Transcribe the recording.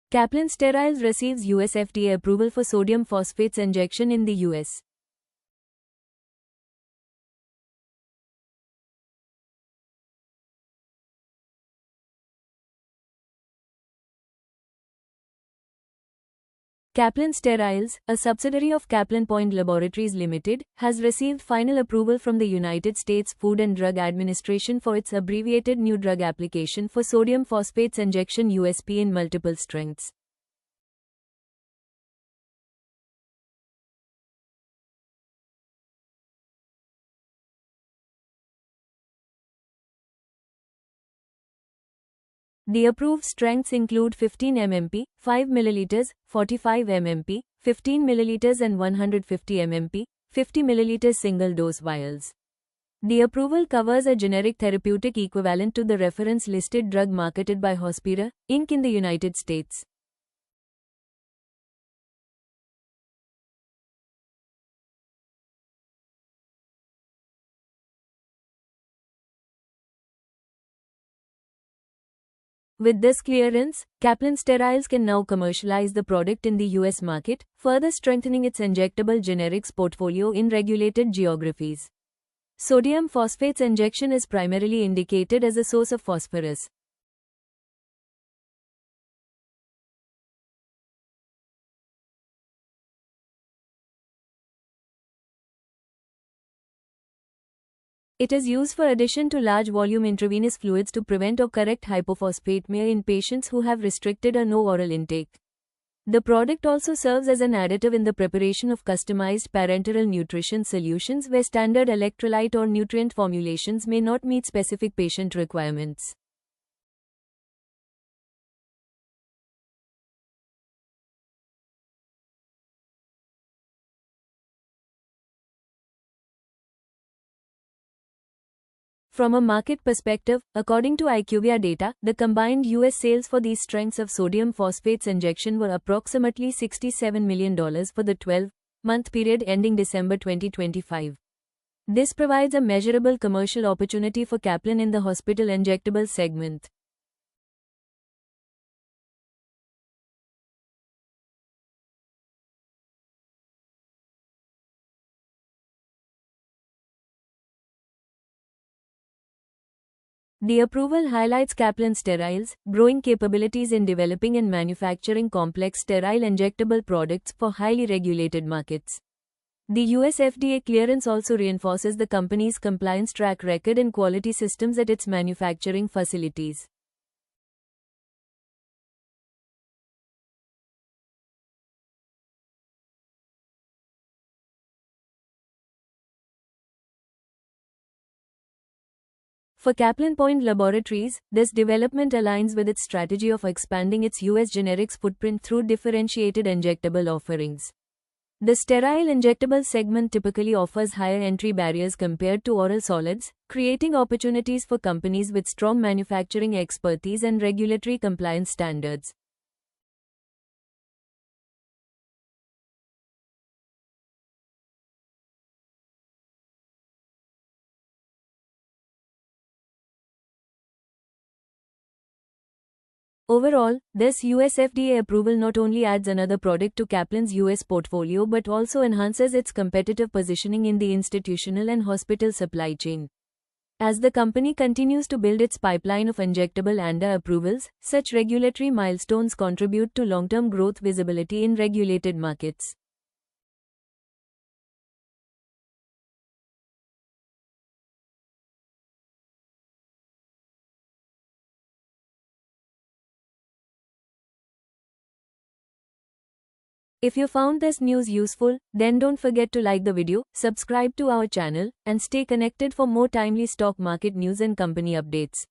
Kaplan Steriles receives US FDA approval for sodium phosphates injection in the US. Kaplan Steriles, a subsidiary of Kaplan Point Laboratories Limited, has received final approval from the United States Food and Drug Administration for its abbreviated New Drug Application for sodium phosphates injection USP in multiple strengths. The approved strengths include 15 mmP, 5 ml, 45 mmP, 15 ml and 150 mmP, 50 ml single-dose vials. The approval covers a generic therapeutic equivalent to the reference-listed drug marketed by Hospira, Inc. in the United States. With this clearance, Kaplan Steriles can now commercialize the product in the US market, further strengthening its injectable generics portfolio in regulated geographies. Sodium phosphates injection is primarily indicated as a source of phosphorus. It is used for addition to large volume intravenous fluids to prevent or correct hypophosphatemia in patients who have restricted or no oral intake. The product also serves as an additive in the preparation of customized parenteral nutrition solutions where standard electrolyte or nutrient formulations may not meet specific patient requirements. From a market perspective, according to IQVIA data, the combined US sales for these strengths of sodium phosphates injection were approximately $67 million for the 12-month period ending December 2025. This provides a measurable commercial opportunity for Kaplan in the hospital injectable segment. The approval highlights Kaplan Steriles' growing capabilities in developing and manufacturing complex sterile injectable products for highly regulated markets. The US FDA clearance also reinforces the company's compliance track record and quality systems at its manufacturing facilities. For Kaplan Point Laboratories, this development aligns with its strategy of expanding its US generics footprint through differentiated injectable offerings. The sterile injectable segment typically offers higher entry barriers compared to oral solids, creating opportunities for companies with strong manufacturing expertise and regulatory compliance standards. Overall, this US FDA approval not only adds another product to Kaplan's US portfolio but also enhances its competitive positioning in the institutional and hospital supply chain. As the company continues to build its pipeline of injectable ANDA approvals, such regulatory milestones contribute to long-term growth visibility in regulated markets. If you found this news useful, then don't forget to like the video, subscribe to our channel, and stay connected for more timely stock market news and company updates.